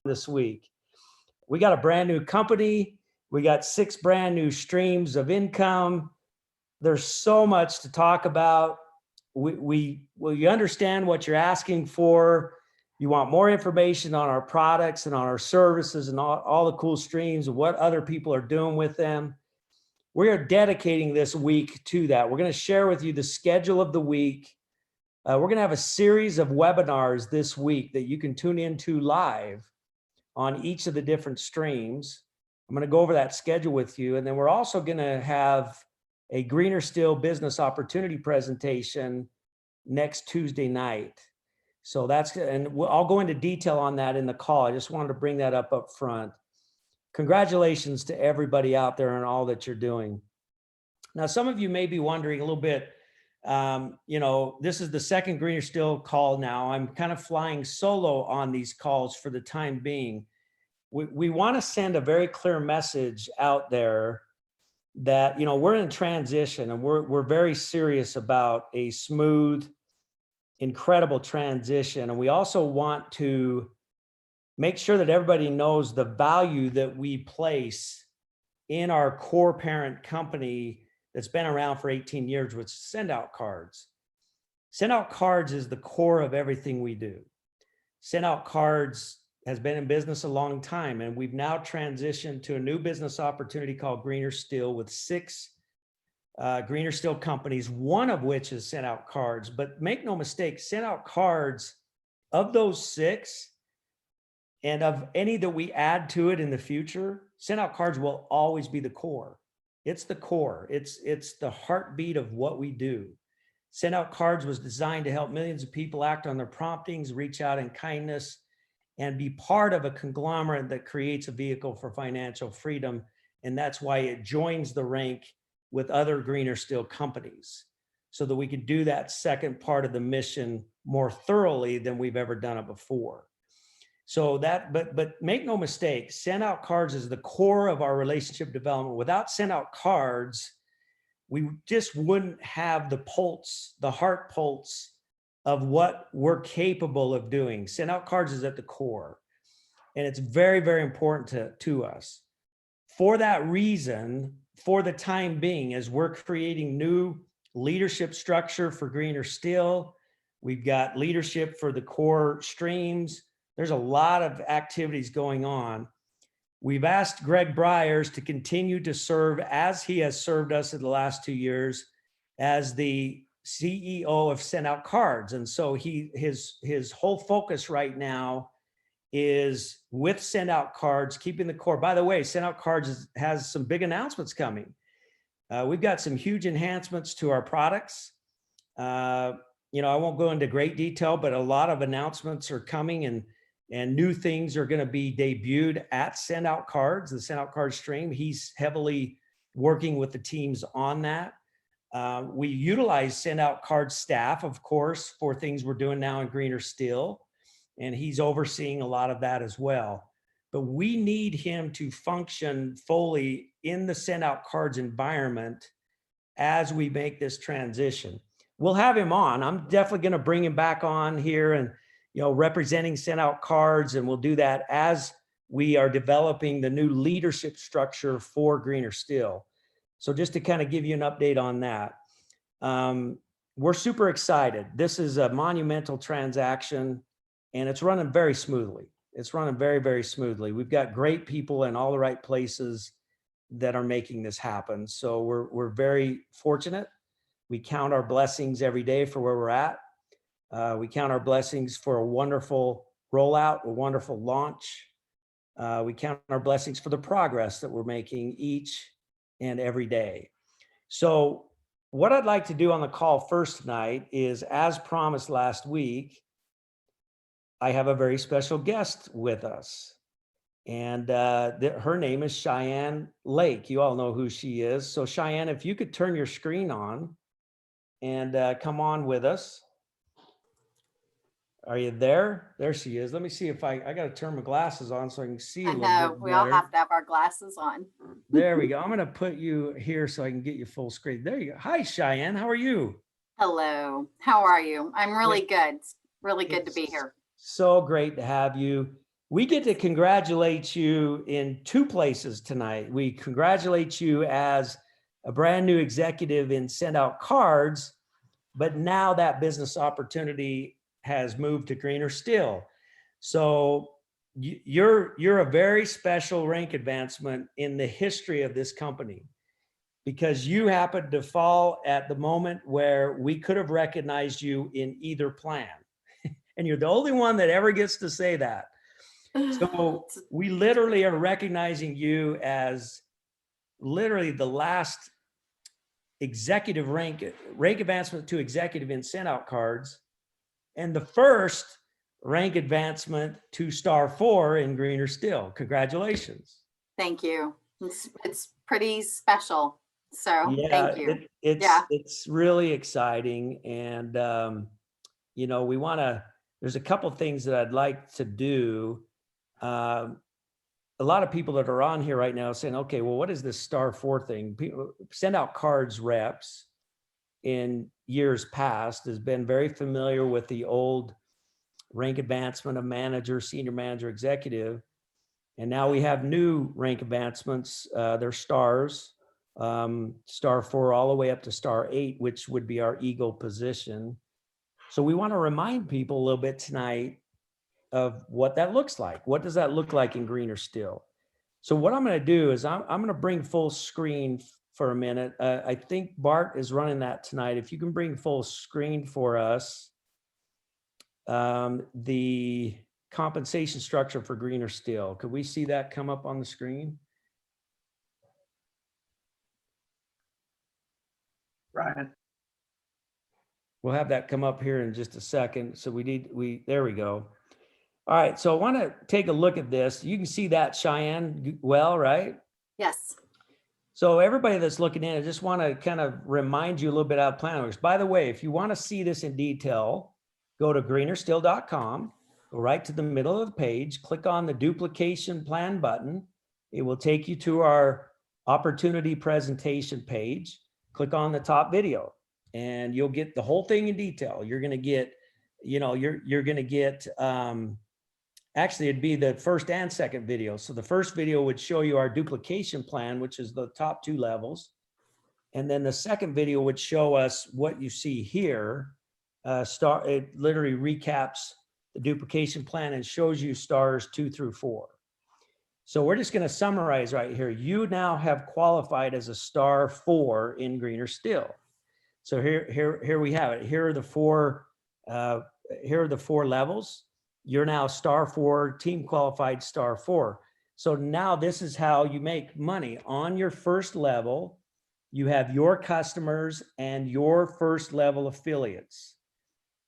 this week. We got a brand new company. We got 6 brand new streams of income. There's so much to talk about. You understand what you're asking for. You want more information on our products and on our services and all the cool streams and what other people are doing with them. We are dedicating this week to that. We're going to share with you the schedule of the week. We're going to have a series of webinars this week that you can tune into live on each of the different streams. I'm going to go over that schedule with you. And then we're also going to have a Greener Still business opportunity presentation next Tuesday night. So I'll go into detail on that in the call. I just wanted to bring that up front. Congratulations to everybody out there and all that you're doing. Now, some of you may be wondering a little bit, this is the second Greener Still call now. I'm kind of flying solo on these calls for the time being. We want to send a very clear message out there that, we're in transition and we're very serious about a smooth, incredible transition. And we also want to make sure that everybody knows the value that we place in our core parent company that's been around for 18 years, which is Send Out Cards. Send Out Cards is the core of everything we do. Send Out Cards has been in business a long time, and we've now transitioned to a new business opportunity called Greener Still with 6 Greener Still companies, one of which is Send Out Cards. But make no mistake, Send Out Cards, of those 6, and of any that we add to it in the future, Send Out Cards will always be the core. It's the core. It's the heartbeat of what we do. Send Out Cards was designed to help millions of people act on their promptings, reach out in kindness, and be part of a conglomerate that creates a vehicle for financial freedom. And that's why it joins the rank with other Greener Still companies, so that we can do that second part of the mission more thoroughly than we've ever done it before. So but make no mistake, Send Out Cards is the core of our relationship development. Without Send Out Cards, we just wouldn't have the pulse, the heart pulse of what we're capable of doing. Send Out Cards is at the core, and it's very, very important to us. For that reason, for the time being, as we're creating new leadership structure for Greener Still, we've got leadership for the core streams. There's a lot of activities going on. We've asked Greg Bryers to continue to serve as he has served us in the last 2 years as the CEO of Send Out Cards. And so his whole focus right now is with Send Out Cards, keeping the core. By the way, Send Out Cards has some big announcements coming. We've got some huge enhancements to our products. I won't go into great detail, but a lot of announcements are coming, and new things are going to be debuted at Send Out Cards, the Send Out Cards stream. He's heavily working with the teams on that. We utilize Send Out Cards staff, of course, for things we're doing now in Greener Still, and he's overseeing a lot of that as well. But we need him to function fully in the Send Out Cards environment as we make this transition. We'll have him on. I'm definitely going to bring him back on here and representing Send Out Cards, and we'll do that as we are developing the new leadership structure for Greener Still. So just to kind of give you an update on that, we're super excited. This is a monumental transaction, and it's running very smoothly. It's running very, very smoothly. We've got great people in all the right places that are making this happen. So we're very fortunate. We count our blessings every day for where we're at. We count our blessings for a wonderful rollout, a wonderful launch. We count our blessings for the progress that we're making each and every day. So what I'd like to do on the call first tonight is, as promised last week, I have a very special guest with us. And her name is Cheyenne Lake. You all know who she is. So Cheyenne, if you could turn your screen on and come on with us. Are you there? There she is. Let me see if I got to turn my glasses on so I can see a little bit better. We all have to have our glasses on. There we go. I'm going to put you here so I can get you full screen. There you go. Hi, Cheyenne. How are you? Hello. How are you? I'm really good. It's really good to be here. So great to have you. We get to congratulate you in two places tonight. We congratulate you as a brand new executive in Send Out Cards, but now that business opportunity has moved to Greener Still. So you're a very special rank advancement in the history of this company, because you happened to fall at the moment where we could have recognized you in either plan. And you're the only one that ever gets to say that. So we literally are recognizing you as literally the last executive rank advancement to executive in Send Out Cards, and the first rank advancement to star 4 in Greener Still. Congratulations. Thank you. It's pretty special. So thank you. It's really exciting. And, we want to, there's a couple things that I'd like to do. A lot of people that are on here right now saying, okay, well, what is this star 4 thing? People Send Out Cards reps in years past has been very familiar with the old rank advancement of manager, senior manager, executive. And now we have new rank advancements. They're stars, star 4 all the way up to star 8, which would be our eagle position. So we want to remind people a little bit tonight of what that looks like. What does that look like in Greener Still? So what I'm going to do is I'm going to bring full screen for a minute. I think Bart is running that tonight. If you can bring full screen for us, the compensation structure for Greener Still. Could we see that come up on the screen? Right. We'll have that come up here in just a second. So there we go. All right, so I want to take a look at this. You can see that, Cheyenne, well, right? Yes. So everybody that's looking in, I just want to kind of remind you a little bit how plan works. By the way, if you want to see this in detail, go to greenerstill.com, go right to the middle of the page, click on the duplication plan button. It will take you to our opportunity presentation page. Click on the top video and you'll get the whole thing in detail. You're going to get, you're going to get, actually, it'd be the first and second video. So the first video would show you our duplication plan, which is the top 2 levels. And then the second video would show us what you see here. It literally recaps the duplication plan and shows you stars 2 through 4. So we're just going to summarize right here. You now have qualified as a star 4 in Greener Still. So here we have it. Here are the 4 levels. You're now star 4, team qualified star 4. So now this is how you make money. On your first level, you have your customers and your first level affiliates.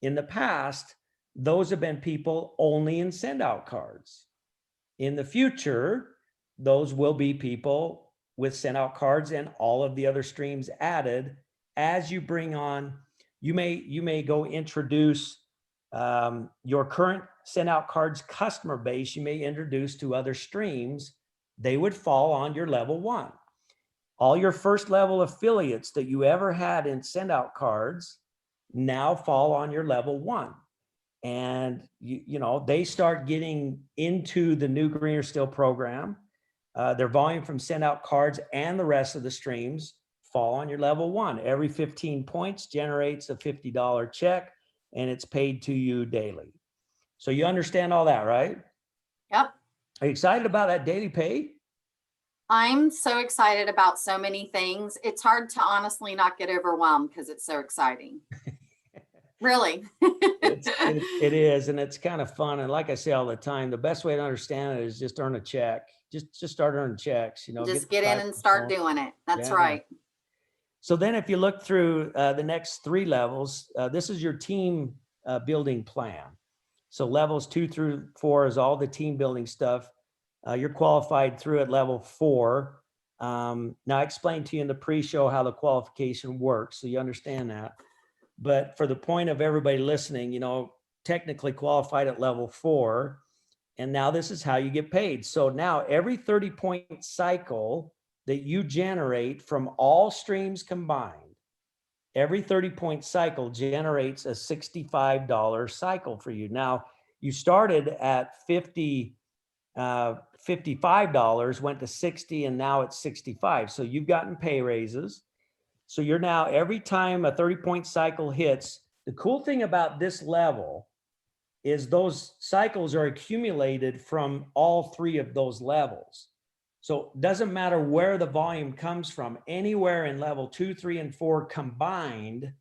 In the past, those have been people only in Send Out Cards. In the future, those will be people with Send Out Cards and all of the other streams added. As you bring on, you may go introduce your current Send Out Cards customer base. You may introduce to other streams. They would fall on your level 1. All your first level affiliates that you ever had in Send Out Cards now fall on your level 1. And they start getting into the new Greener Still program. Their volume from Send Out Cards and the rest of the streams fall on your level 1. Every 15 points generates a $50 check, and it's paid to you daily. So you understand all that, right? Yep. Are you excited about that daily pay? I'm so excited about so many things. It's hard to honestly not get overwhelmed because it's so exciting. Really. It is, and it's kind of fun. And like I say all the time, the best way to understand it is just earn a check. Just start earning checks. Just get in and start doing it. That's right. So then if you look through the next 3 levels, this is your team building plan. So levels 2 through 4 is all the team building stuff. You're qualified through at level 4. Now I explained to you in the pre-show how the qualification works, so you understand that. But for the point of everybody listening, technically qualified at level 4, and now this is how you get paid. So now every 30-point cycle that you generate from all streams combined, every 30-point cycle generates a $65 cycle for you. Now, you started at 50 $55 went to 60, and now it's 65. So you've gotten pay raises. So you're now, every time a 30-point cycle hits, the cool thing about this level is those cycles are accumulated from all three of those levels. So it doesn't matter where the volume comes from, anywhere in level 2, 3, and 4 combined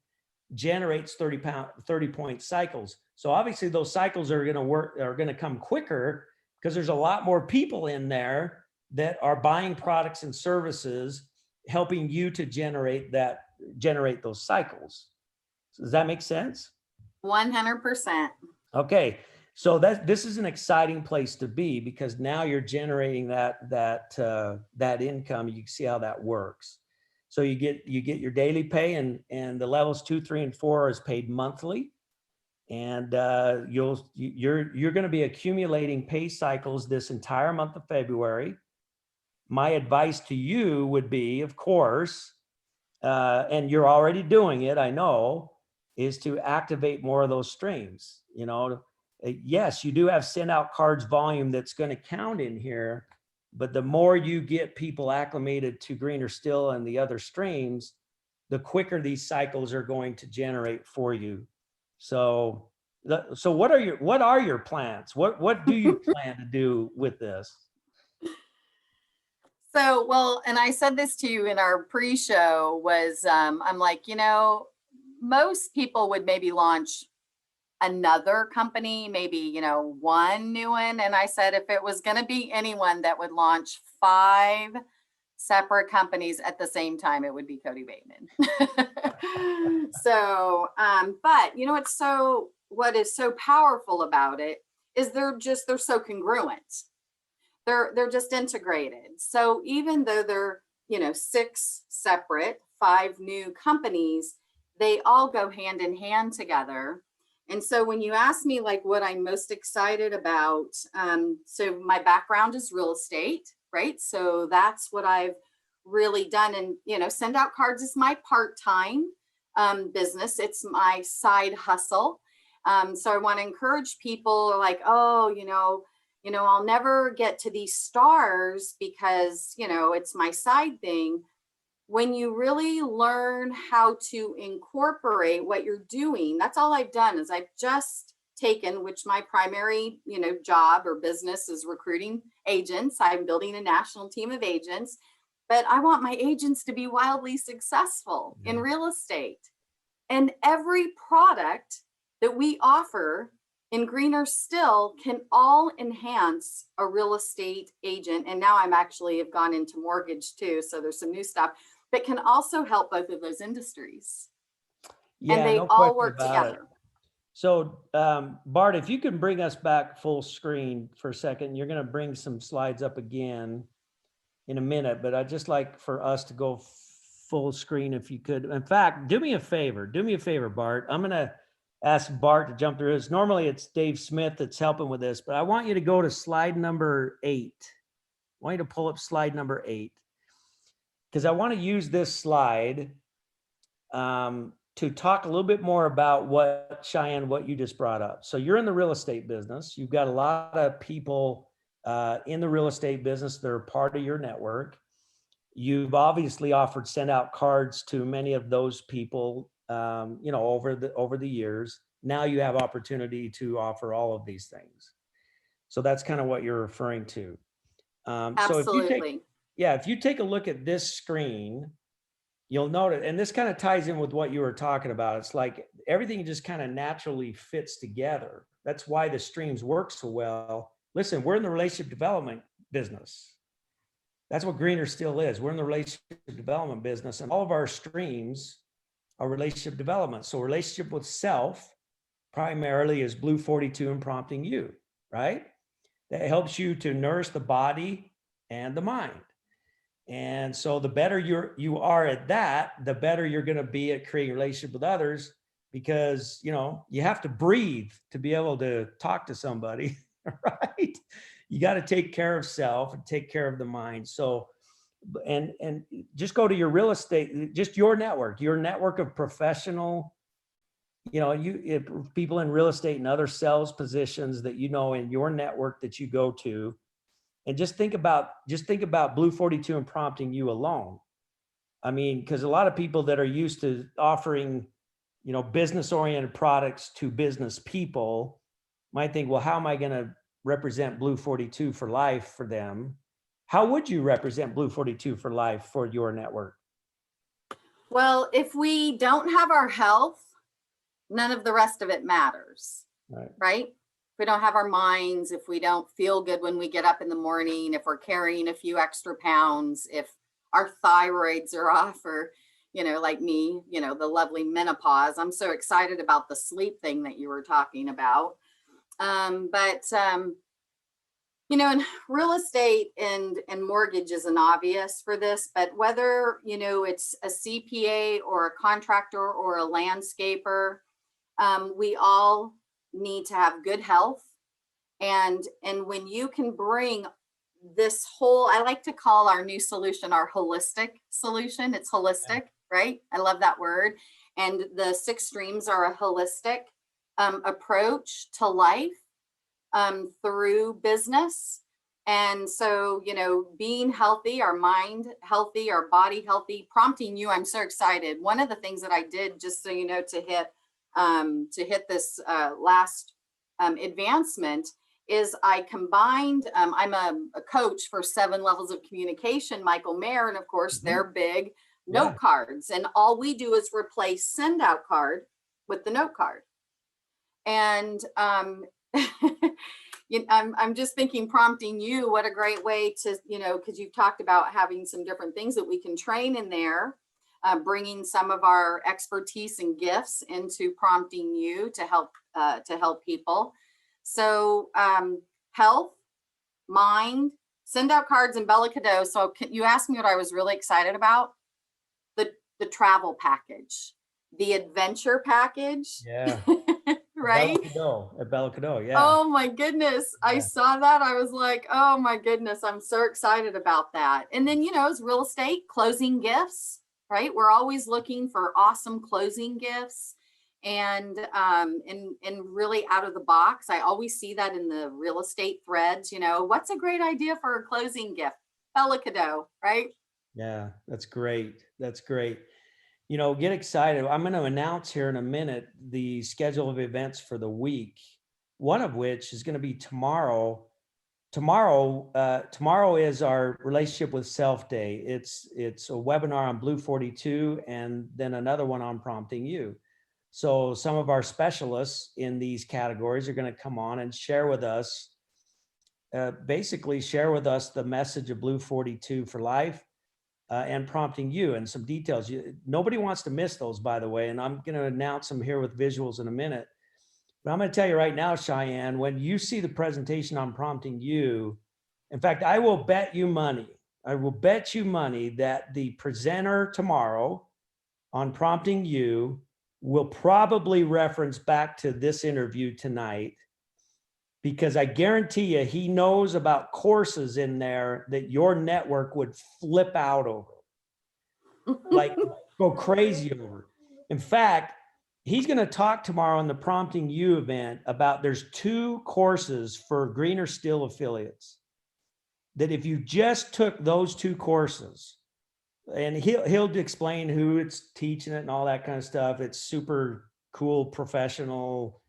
generates 30-point cycles. So obviously those cycles are going to come quicker because there's a lot more people in there that are buying products and services, helping you to generate those cycles. So does that make sense? 100%. Okay. So this is an exciting place to be, because now you're generating that income. You can see how that works. So you get your daily pay, and the levels 2, 3, and 4 is paid monthly. And you're going to be accumulating pay cycles this entire month of February. My advice to you would be, of course, and you're already doing it, I know, is to activate more of those streams. Yes, you do have send out cards volume that's going to count in here, but the more you get people acclimated to Greener Still and the other streams, the quicker these cycles are going to generate for you. So what are your plans? What do you plan to do with this? So, well, and I said this to you in our pre-show, was I'm like, most people would maybe launch another company, maybe, one new one. And I said, if it was going to be anyone that would launch 5 separate companies at the same time, it would be Cody Bateman. So, but what is so powerful about it is they're so congruent. They're just integrated. So even though they're, 6 separate, 5 new companies, they all go hand in hand together. And so when you ask me like what I'm most excited about, so my background is real estate, right? So that's what I've really done. And, send out cards is my part-time business. It's my side hustle. So I want to encourage people like, I'll never get to these stars because, it's my side thing. When you really learn how to incorporate what you're doing, that's all I've done is I've just taken, which my primary, job or business is recruiting agents. I'm building a national team of agents, but I want my agents to be wildly successful in real estate. And every product that we offer in Greener Still can all enhance a real estate agent. And now have gone into mortgage too. So there's some new stuff that can also help both of those industries. Yeah, and they no all question work about it. together. So Bart, if you can bring us back full screen for a second, you're going to bring some slides up again in a minute, but I'd just like for us to go full screen if you could. In fact, do me a favor, Bart. I'm going to ask Bart to jump through this. Normally it's Dave Smith that's helping with this, but I want you to go to slide number 8. I want you to pull up slide number 8, because I want to use this slide to talk a little bit more about what you just brought up. So you're in the real estate business. You've got a lot of people in the real estate business that are part of your network. You've obviously offered send out cards to many of those people, over the years. Now you have opportunity to offer all of these things. So that's kind of what you're referring to. Absolutely. If you take a look at this screen, you'll notice, and this kind of ties in with what you were talking about. It's like everything just kind of naturally fits together. That's why the streams work so well. Listen, we're in the relationship development business. That's what Greener Still is. We're in the relationship development business, and all of our streams are relationship development. So relationship with self primarily is Blue 42 and Prompting You, right? That helps you to nourish the body and the mind. And so the better you are at that, the better you're going to be at creating a relationship with others, because, you have to breathe to be able to talk to somebody, right? You got to take care of self and take care of the mind. So, and just go to your real estate, just your network of professional, people in real estate and other sales positions that, in your network that you go to. And just think about Blue 42 and Prompting You alone. I mean, because a lot of people that are used to offering, business oriented products to business people might think, well, how am I going to represent Blue 42 for life for them? How would you represent Blue 42 for life for your network? Well, if we don't have our health, none of the rest of it matters, right? If we don't have our minds, if we don't feel good when we get up in the morning, if we're carrying a few extra pounds, if our thyroids are off, or, like me, the lovely menopause. I'm so excited about the sleep thing that you were talking about. In real estate and mortgage is an obvious for this, but whether, it's a CPA or a contractor or a landscaper, we all need to have good health. And when you can bring this whole, I like to call our new solution our holistic solution. It's holistic, right? I love that word. And the 6 streams are a holistic approach to life through business. And so, being healthy, our mind healthy, our body healthy. Prompting You, I'm so excited. One of the things that I did, just so you know, to hit this last advancement, is I combined, I'm a coach for 7 levels of communication, Michael Mayer, and of course they're big note cards. And all we do is replace send out card with the note card. And I'm just thinking, Prompting You, what a great way to, because you've talked about having some different things that we can train in there, bringing some of our expertise and gifts into Prompting You to help people. So health, mind, send out cards, and Bella Cadeau. So you asked me what I was really excited about. The travel package, the adventure package. Yeah. Right? At Bella Cadeau, yeah. Oh my goodness. Yeah. I saw that. I was like, oh my goodness, I'm so excited about that. And then, as real estate, closing gifts, right? We're always looking for awesome closing gifts and really out of the box. I always see that in the real estate threads, what's a great idea for a closing gift? Bella Cadeau, right? Yeah, that's great. That's great. Get excited. I'm going to announce here in a minute the schedule of events for the week, one of which is going to be tomorrow. Tomorrow is our Relationship with Self Day. It's a webinar on Blue 42 and then another one on Prompting You. So some of our specialists in these categories are going to come on and share with us, basically share with us the message of Blue 42 for life. And Prompting You and some details. Nobody wants to miss those, by the way, and I'm going to announce them here with visuals in a minute. But I'm going to tell you right now, Cheyenne, when you see the presentation on Prompting You, in fact, I will bet you money that the presenter tomorrow on Prompting You will probably reference back to this interview tonight, because I guarantee you he knows about courses in there that your network would flip out over, like go crazy over. In fact, he's going to talk tomorrow on the Prompting You event about there's 2 courses for Greener Still affiliates that if you just took those 2 courses, and he'll explain who it's teaching it and all that kind of stuff. It's super cool, professional,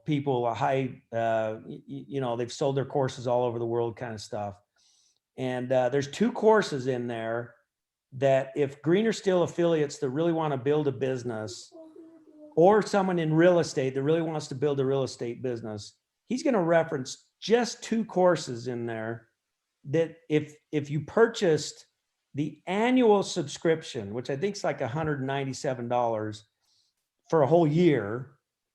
people high, they've sold their courses all over the world kind of stuff. And there's 2 courses in there that if Greener Still affiliates that really want to build a business, or someone in real estate that really wants to build a real estate business, he's going to reference just 2 courses in there that if you purchased the annual subscription, which I think is like $197 for a whole year,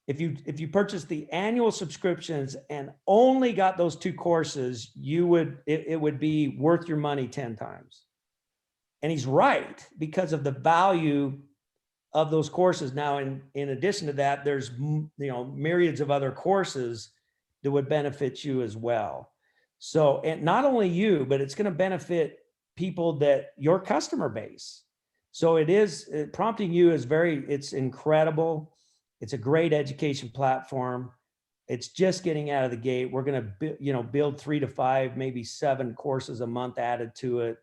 if you purchase the annual subscriptions and only got those 2 courses, it would be worth your money 10 times. And he's right, because of the value of those courses. Now, in addition to that, there's myriads of other courses that would benefit you as well. So, and not only you, but it's going to benefit people that your customer base. So Prompting You is it's incredible. It's a great education platform. It's just getting out of the gate. We're going to, build 3 to 5, maybe 7 courses a month added to it.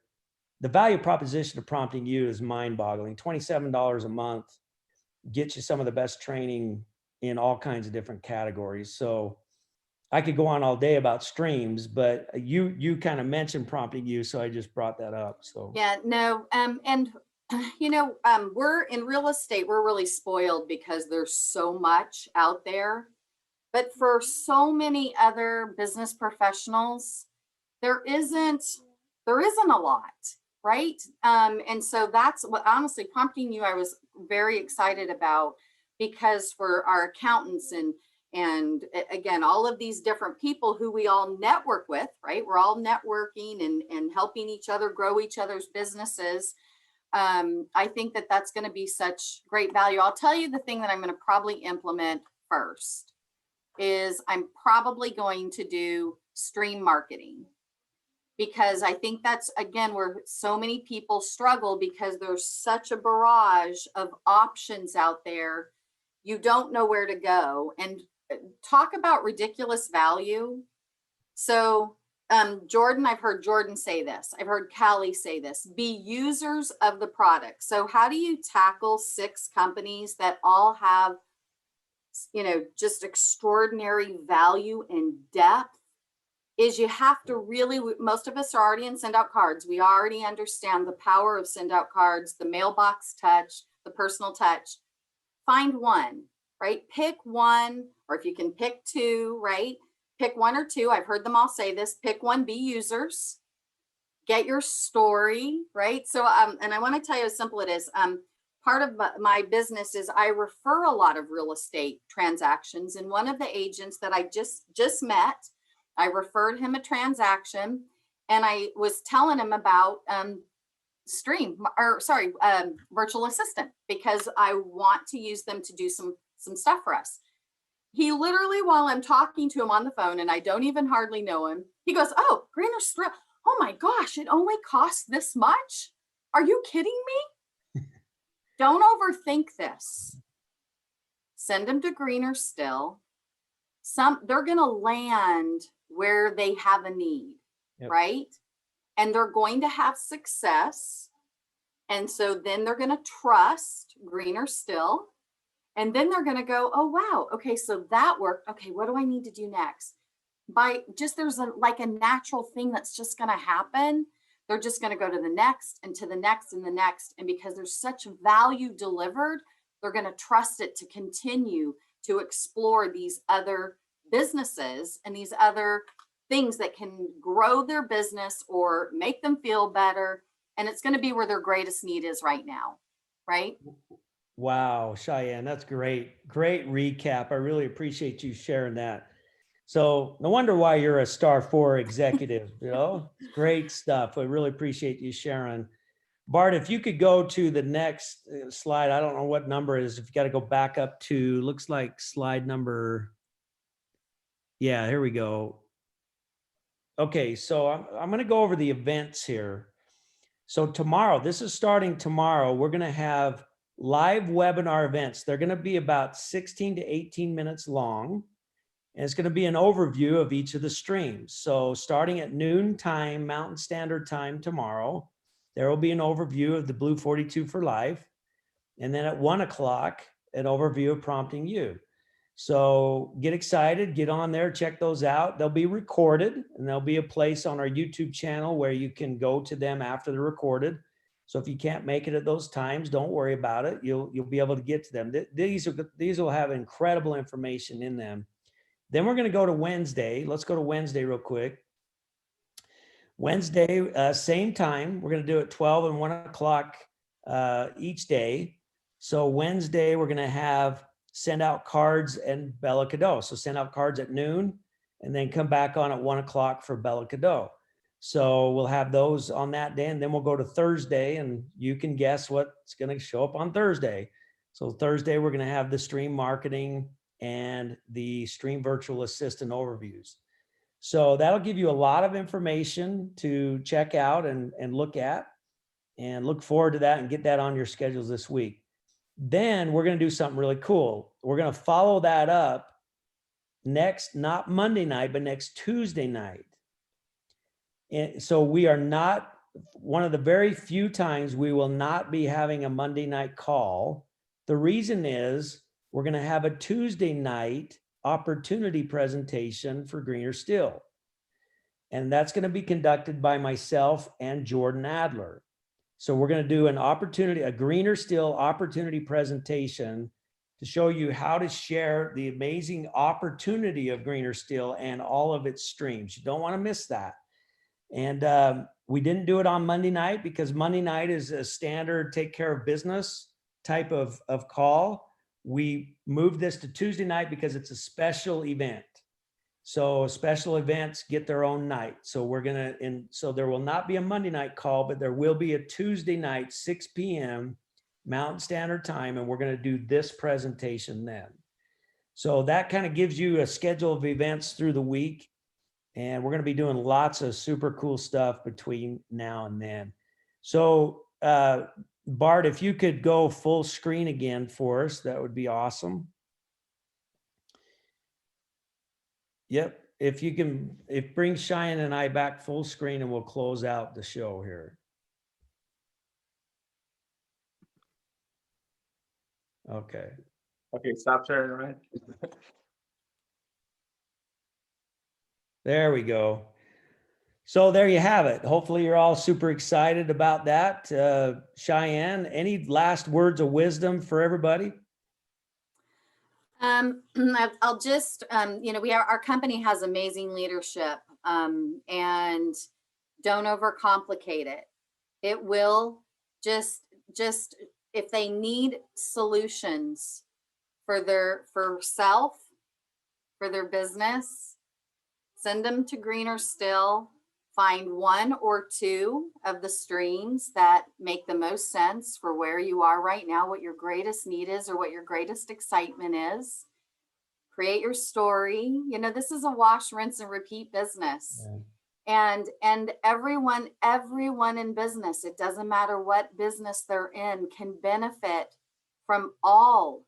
The value proposition of Prompting You is mind boggling. $27 a month gets you some of the best training in all kinds of different categories. So I could go on all day about streams, but you kind of mentioned Prompting You, so I just brought that up. So Yeah, no, and we're in real estate, we're really spoiled because there's so much out there. But for so many other business professionals, there isn't a lot, right? And so that's what, honestly, Prompting You, I was very excited about, because for our accountants and again, all of these different people who we all network with, right? We're all networking and helping each other grow each other's businesses. I think that that's going to be such great value. I'll tell you the thing that I'm going to probably implement first is I'm probably going to do stream marketing, because I think that's, again, where so many people struggle, because there's such a barrage of options out there. You don't know where to go. And talk about ridiculous value. So Jordan, I've heard Jordan say this. I've heard Callie say this: be users of the product. So how do you tackle 6 companies that all have, just extraordinary value and depth? Is you have to really, most of us are already in send out cards. We already understand the power of send out cards, the mailbox touch, the personal touch. Find one, right? Pick one, or if you can pick 2, right? Pick 1 or 2. I've heard them all say this. Pick one, be users, get your story, right? So, and I want to tell you how simple it is. Part of my business is I refer a lot of real estate transactions, and one of the agents that I just met, I referred him a transaction, and I was telling him about virtual assistant, because I want to use them to do some stuff for us. He literally, while I'm talking to him on the phone, and I don't even hardly know him, he goes, "Oh, Greener Strip. Oh my gosh, it only costs this much? Are you kidding me?" Don't overthink this. Send them to Greener Still. They're going to land where they have a need, yep, right? And they're going to have success. And so then they're going to trust Greener Still. And then they're going to go, "Oh, wow. Okay, so that worked. Okay, what do I need to do next?" There's a natural thing that's just going to happen. They're just going to go to the next and to the next and the next. And because there's such value delivered, they're going to trust it to continue to explore these other businesses and these other things that can grow their business or make them feel better. And it's going to be where their greatest need is right now, right? Wow, Cheyenne, that's great. Great recap. I really appreciate you sharing that. So no wonder why you're a star 4 executive, great stuff. I really appreciate you sharing. Bart, if you could go to the next slide, I don't know what number it is. If you got to go back up to, looks like slide number. Yeah, here we go. Okay, so I'm going to go over the events here. So tomorrow, this is starting tomorrow, we're going to have live webinar events. They're going to be about 16 to 18 minutes long. And it's going to be an overview of each of the streams. So starting at noon time, Mountain Standard Time tomorrow, there will be an overview of the Blue 42 for Life. And then at 1 o'clock, an overview of Prompting You. So get excited, get on there, check those out. They'll be recorded, and there'll be a place on our YouTube channel where you can go to them after they're recorded. So if you can't make it at those times, don't worry about it. You'll be able to get to them. These will have incredible information in them. Then we're going to go to Wednesday. Let's go to Wednesday real quick. Wednesday, same time. We're going to do it 12 and 1 o'clock each day. So Wednesday, we're going to have send out cards and Bella Cadeau. So send out cards at noon and then come back on at 1 o'clock for Bella Cadeau. So we'll have those on that day. And then we'll go to Thursday, and you can guess what's going to show up on Thursday. So Thursday, we're going to have the stream marketing and the stream virtual assistant overviews. So that'll give you a lot of information to check out and look at, and look forward to that and get that on your schedules this week. Then we're going to do something really cool. We're going to follow that up not Monday night, but next Tuesday night. And so we are not, one of the very few times we will not be having a Monday night call. The reason is we're going to have a Tuesday night opportunity presentation for Greener Still. And that's going to be conducted by myself and Jordan Adler. So we're going to do a Greener Still opportunity presentation to show you how to share the amazing opportunity of Greener Still and all of its streams. You don't want to miss that. And we didn't do it on Monday night because Monday night is a standard take care of business type of call. We moved this to Tuesday night because it's a special event. So special events get their own night. So so there will not be a Monday night call, but there will be a Tuesday night, 6 p.m. Mountain Standard Time. And we're going to do this presentation then. So that kind of gives you a schedule of events through the week. And we're going to be doing lots of super cool stuff between now and then. So Bart, if you could go full screen again for us, that would be awesome. Yep. If you can, bring Cheyenne and I back full screen and we'll close out the show here. Okay. Okay, stop sharing, right? There we go. So there you have it. Hopefully you're all super excited about that. Cheyenne, any last words of wisdom for everybody? I'll just, our company has amazing leadership, and don't overcomplicate it. It will just if they need solutions for their business, send them to Greener Still. Find one or two of the streams that make the most sense for where you are right now, what your greatest need is or what your greatest excitement is. Create your story. This is a wash, rinse, and repeat business. Yeah. And everyone in business, it doesn't matter what business they're in, can benefit from all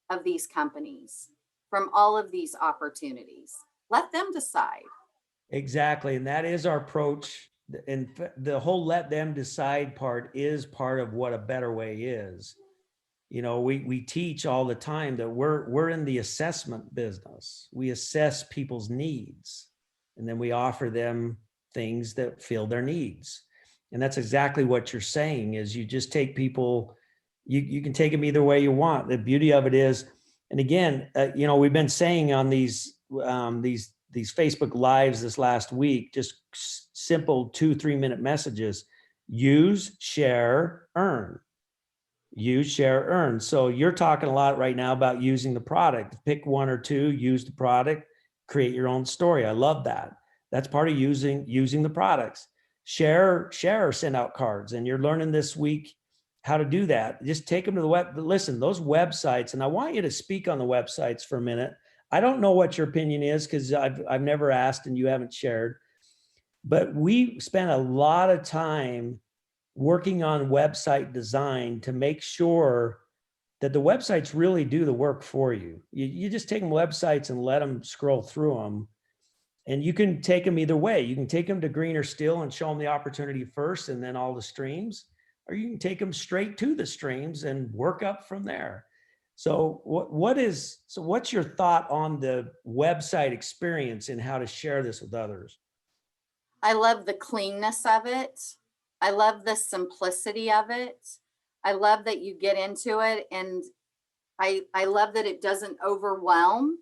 of these companies, from all of these opportunities. Let them decide. Exactly. And that is our approach. And the whole let them decide part is part of what a better way is. We teach all the time that we're in the assessment business. We assess people's needs and then we offer them things that fill their needs. And that's exactly what you're saying is you just take people, you can take them either way you want. The beauty of it is, and again, we've been saying on these Facebook Lives this last week, just simple 2-3 minute messages: use, share, earn. Use, share, earn. So you're talking a lot right now about using the product. Pick one or two, use the product, create your own story. I love that. That's part of using the products. Share, send out cards. And you're learning this week how to do that. Just take them to the web. Listen, those websites, and I want you to speak on the websites for a minute. I don't know what your opinion is because I've never asked and you haven't shared, but we spent a lot of time working on website design to make sure that the websites really do the work for you. You just take them websites and let them scroll through them. And you can take them either way. You can take them to Greener Still and show them the opportunity first and then all the streams, or you can take them straight to the streams and work up from there. So what's your thought on the website experience and how to share this with others? I love the cleanness of it. I love the simplicity of it. I love that you get into it, and I love that it doesn't overwhelm.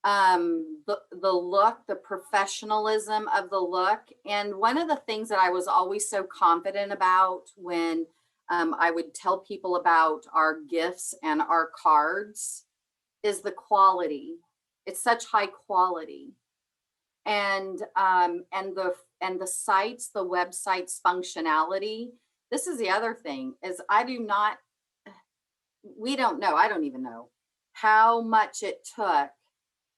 The look, the professionalism of the look. And one of the things that I was always so confident about when I would tell people about our gifts and our cards is the quality. It's such high quality. And the sites, the website's functionality. This is the other thing is I don't even know how much it took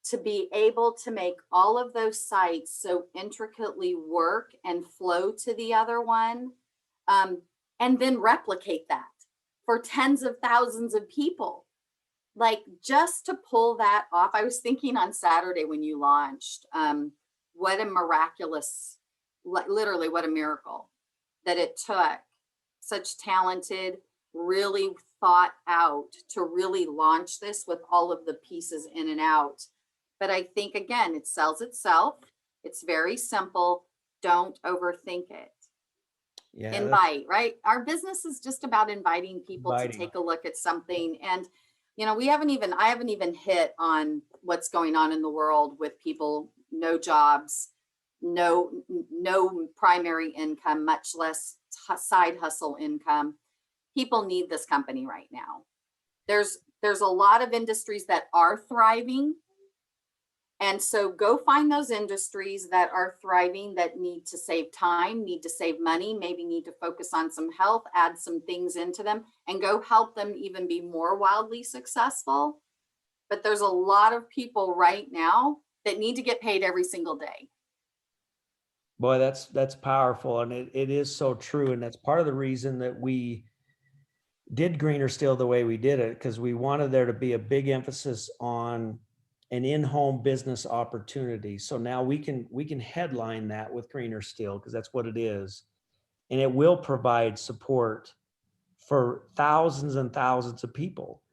to be able to make all of those sites so intricately work and flow to the other one, and then replicate that for tens of thousands of people. like just to pull that off. I was thinking on Saturday when you launched, what a miraculous, literally what a miracle that it took such talented, really thought out to really launch this with all of the pieces in and out. But I think, again, it sells itself. It's very simple. Don't overthink it. Yeah. Invite, right? Our business is just about inviting people to take a look at something. And, you know, I haven't even hit on what's going on in the world with people, no jobs, no primary income, much less side hustle income. People need this company right now. There's a lot of industries that are thriving. And so go find those industries that are thriving, that need to save time, need to save money, maybe need to focus on some health, add some things into them, and go help them even be more wildly successful. But there's a lot of people right now that need to get paid every single day. Boy, that's powerful. And it is so true. And that's part of the reason that we did Greener Steel the way we did it, because we wanted there to be a big emphasis on an in-home business opportunity. So now we can headline that with Greener Steel, because that's what it is. And it will provide support for thousands and thousands of people.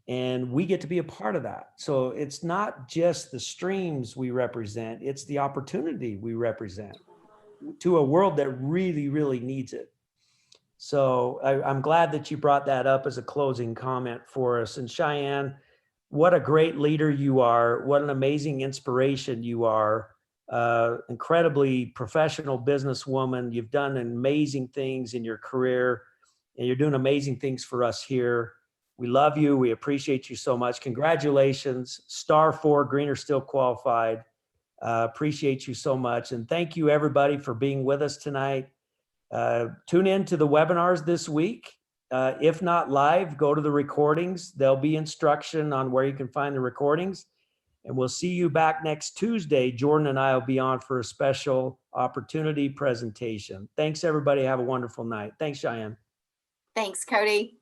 And we get to be a part of that. So it's not just the streams we represent, it's the opportunity we represent to a world that really, really needs it. So I'm glad that you brought that up as a closing comment for us. And Cheyenne, what a great leader you are. What an amazing inspiration you are. Incredibly professional businesswoman. You've done amazing things in your career, and you're doing amazing things for us here. We love you. We appreciate you so much. Congratulations. Star 4, Greener Steel qualified. Appreciate you so much. And thank you everybody for being with us tonight. Tune in to the webinars this week. If not live, go to the recordings. There'll be instruction on where you can find the recordings. And we'll see you back next Tuesday. Jordan and I will be on for a special opportunity presentation. Thanks, everybody. Have a wonderful night. Thanks, Cheyenne. Thanks, Cody.